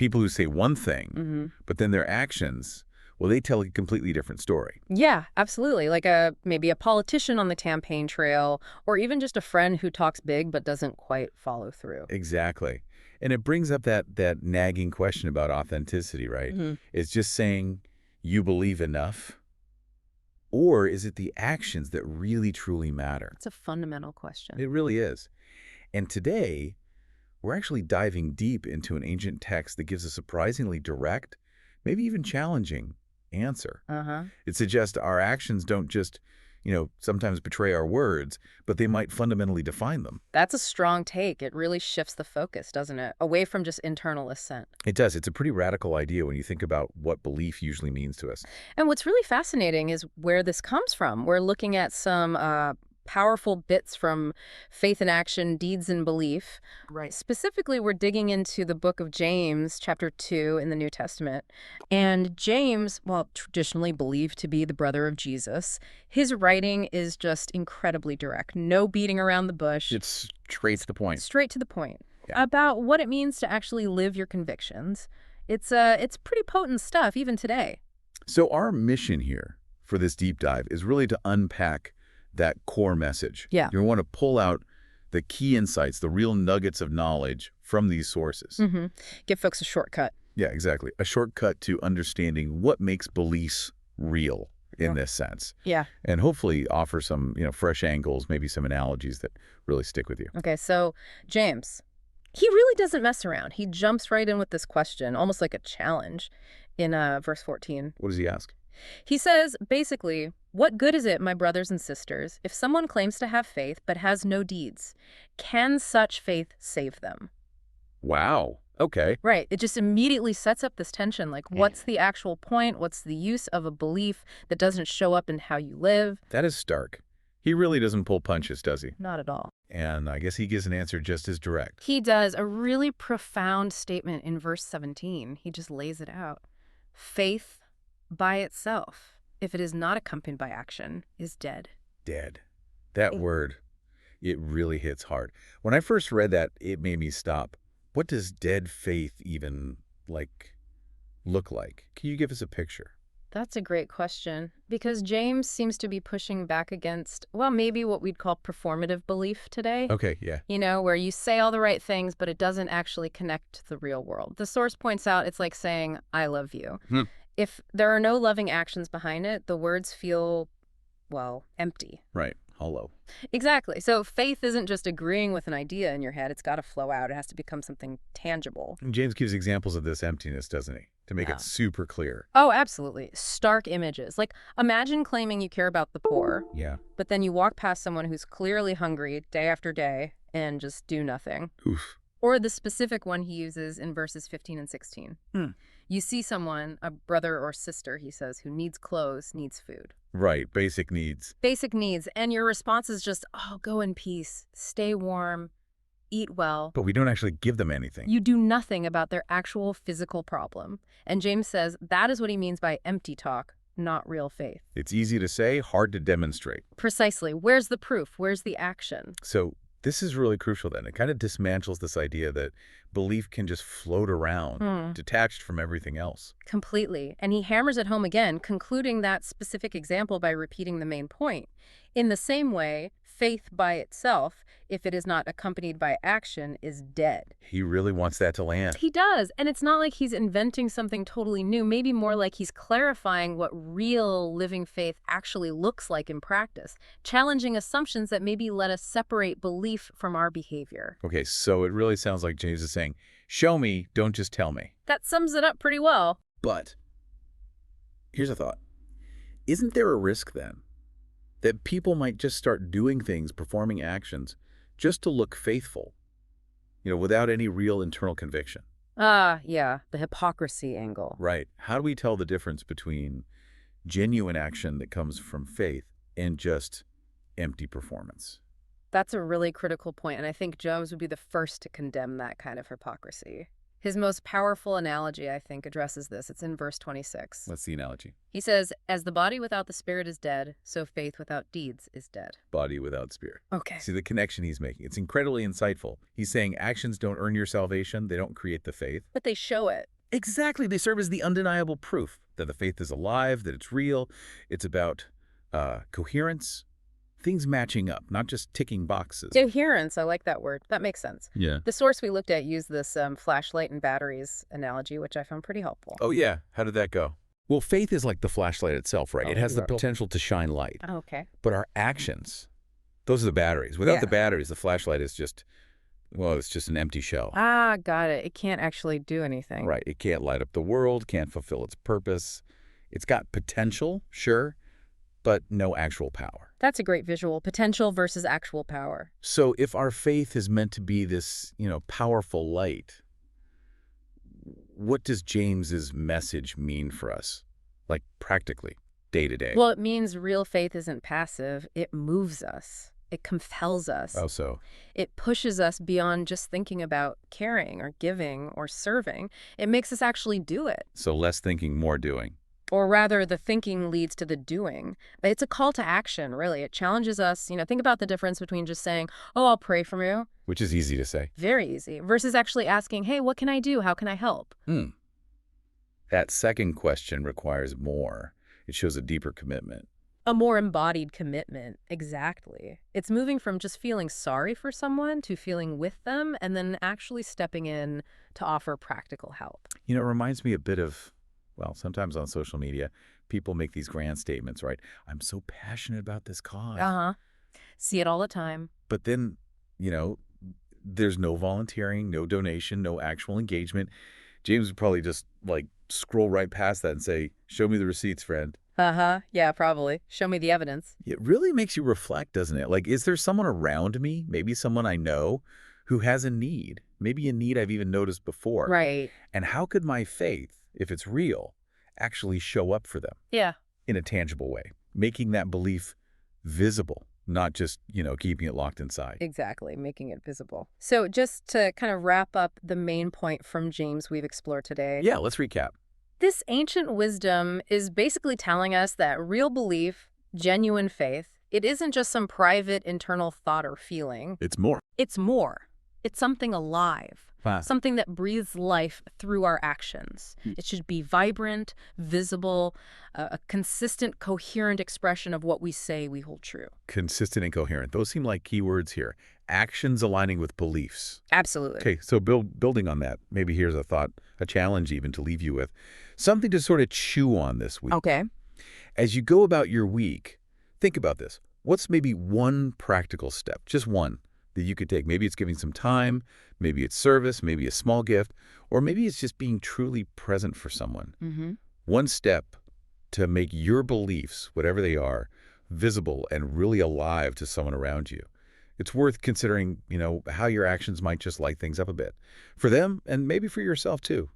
People who say one thing, Mm-hmm. but then their actions, well, they tell a completely different story. Yeah, absolutely. Like maybe a politician on the campaign trail, or even just a friend who talks big but doesn't quite follow through. Exactly. And it brings up that nagging question about authenticity, right? Mm-hmm. It's just saying you believe enough, or is it the actions that really truly matter? It's a fundamental question. It really is. And today, we're actually diving deep into an ancient text that gives a surprisingly direct, maybe even challenging answer. Uh-huh. It suggests our actions don't just, sometimes betray our words, but they might fundamentally define them. That's a strong take. It really shifts the focus, doesn't it? Away from just internal assent. It does. It's a pretty radical idea when you think about what belief usually means to us. And what's really fascinating is where this comes from. We're looking at some powerful bits from Faith in Action, Deeds in Belief. Right. Specifically, we're digging into the book of James, chapter 2 in the New Testament. And James, well, traditionally believed to be the brother of Jesus, his writing is just incredibly direct. No beating around the bush. It's straight to the point. Straight to the point. Yeah. About what it means to actually live your convictions. It's pretty potent stuff, even today. So our mission here for this deep dive is really to unpack that core message. Yeah. You want to pull out the key insights, the real nuggets of knowledge from these sources. Mm-hmm. Give folks a shortcut. Yeah, exactly. A shortcut to understanding what makes beliefs real in this sense. Yeah. And hopefully offer some, fresh angles, maybe some analogies that really stick with you. Okay, so James, he really doesn't mess around. He jumps right in with this question, almost like a challenge in verse 14. What does he ask? He says, basically, what good is it, my brothers and sisters, if someone claims to have faith but has no deeds? Can such faith save them? Wow. Okay. Right. It just immediately sets up this tension. Like, what's the actual point? What's the use of a belief that doesn't show up in how you live? That is stark. He really doesn't pull punches, does he? Not at all. And I guess he gives an answer just as direct. He does a really profound statement in verse 17. He just lays it out. Faith by itself, if it is not accompanied by action, is dead. Dead. That word, it really hits hard. When I first read that, it made me stop. What does dead faith even, look like? Can you give us a picture? That's a great question, because James seems to be pushing back against, well, maybe what we'd call performative belief today. Okay, yeah. Where you say all the right things, but it doesn't actually connect to the real world. The source points out it's like saying, I love you. If there are no loving actions behind it, the words feel, well, empty. Right. Hollow. Exactly. So faith isn't just agreeing with an idea in your head. It's got to flow out. It has to become something tangible. And James gives examples of this emptiness, doesn't he? To make it super clear. Oh, absolutely. Stark images. Like, imagine claiming you care about the poor. Yeah. But then you walk past someone who's clearly hungry day after day and just do nothing. Oof. Or the specific one he uses in verses 15 and 16. You see someone, a brother or sister, he says, who needs clothes, needs food. Right. Basic needs. Basic needs. And your response is just, oh, go in peace, stay warm, eat well. But we don't actually give them anything. You do nothing about their actual physical problem. And James says that is what he means by empty talk, not real faith. It's easy to say, hard to demonstrate. Precisely. Where's the proof? Where's the action? So this is really crucial then. It kind of dismantles this idea that belief can just float around, detached from everything else. Completely. And he hammers it home again, concluding that specific example by repeating the main point. In the same way, faith by itself, if it is not accompanied by action, is dead. He really wants that to land. He does. And it's not like he's inventing something totally new, maybe more like he's clarifying what real living faith actually looks like in practice, challenging assumptions that maybe let us separate belief from our behavior. Okay, so it really sounds like James is saying, show me, don't just tell me. That sums it up pretty well. But here's a thought. Isn't there a risk then that people might just start doing things, performing actions, just to look faithful, without any real internal conviction? Yeah, the hypocrisy angle. Right. How do we tell the difference between genuine action that comes from faith and just empty performance? That's a really critical point, and I think James would be the first to condemn that kind of hypocrisy. His most powerful analogy, I think, addresses this. It's in verse 26. What's the analogy? He says, as the body without the spirit is dead, so faith without deeds is dead. Body without spirit. Okay. See the connection he's making. It's incredibly insightful. He's saying actions don't earn your salvation. They don't create the faith. But they show it. Exactly. They serve as the undeniable proof that the faith is alive, that it's real. It's about coherence, things matching up, not just ticking boxes. Adherence, I like that word. That makes sense. Yeah. The source we looked at used this flashlight and batteries analogy, which I found pretty helpful. Oh, yeah. How did that go? Well, faith is like the flashlight itself, right? Oh, It has the yeah. potential to shine light. Okay. But our actions, those are the batteries. Without Yeah. the batteries, the flashlight is just, well, it's just an empty shell. Ah, got it. It can't actually do anything. Right. It can't light up the world, can't fulfill its purpose. It's got potential, sure, but no actual power. That's a great visual. Potential versus actual power. So if our faith is meant to be this, powerful light, what does James's message mean for us? Like practically, day to day. Well, it means real faith isn't passive. It moves us. It compels us. Oh, so It pushes us beyond just thinking about caring or giving or serving. It makes us actually do it. less thinking, more doing. Or rather, the thinking leads to the doing. But it's a call to action, really. It challenges us. Think about the difference between just saying, oh, I'll pray for you. Which is easy to say. Very easy. Versus actually asking, hey, what can I do? How can I help? That second question requires more. It shows a deeper commitment. A more embodied commitment. Exactly. It's moving from just feeling sorry for someone to feeling with them and then actually stepping in to offer practical help. It reminds me a bit of, well, sometimes on social media, people make these grand statements, right? I'm so passionate about this cause. Uh-huh. See it all the time. But then, there's no volunteering, no donation, no actual engagement. James would probably just, scroll right past that and say, show me the receipts, friend. Uh-huh. Yeah, probably. Show me the evidence. It really makes you reflect, doesn't it? Like, is there someone around me, maybe someone I know, who has a need? Maybe a need I've even noticed before. Right. And how could my faith, if it's real, actually show up for them Yeah. in a tangible way, making that belief visible, not just, keeping it locked inside? Exactly. Making it visible. So just to kind of wrap up the main point from James we've explored today. Yeah, let's recap. This ancient wisdom is basically telling us that real belief, genuine faith, it isn't just some private internal thought or feeling. It's more. It's more. It's something alive. Fast. Something that breathes life through our actions. It should be vibrant, visible, a consistent, coherent expression of what we say we hold true. Consistent and coherent. Those seem like key words here. Actions aligning with beliefs. Absolutely. Okay, so building on that, maybe here's a thought, a challenge even to leave you with. Something to sort of chew on this week. Okay. As you go about your week, think about this. What's maybe one practical step, just one, that you could take? Maybe it's giving some time, maybe it's service, maybe a small gift, or maybe it's just being truly present for someone. Mm-hmm. One step to make your beliefs, whatever they are, visible and really alive to someone around you. It's worth considering, how your actions might just light things up a bit. For them, and maybe for yourself too.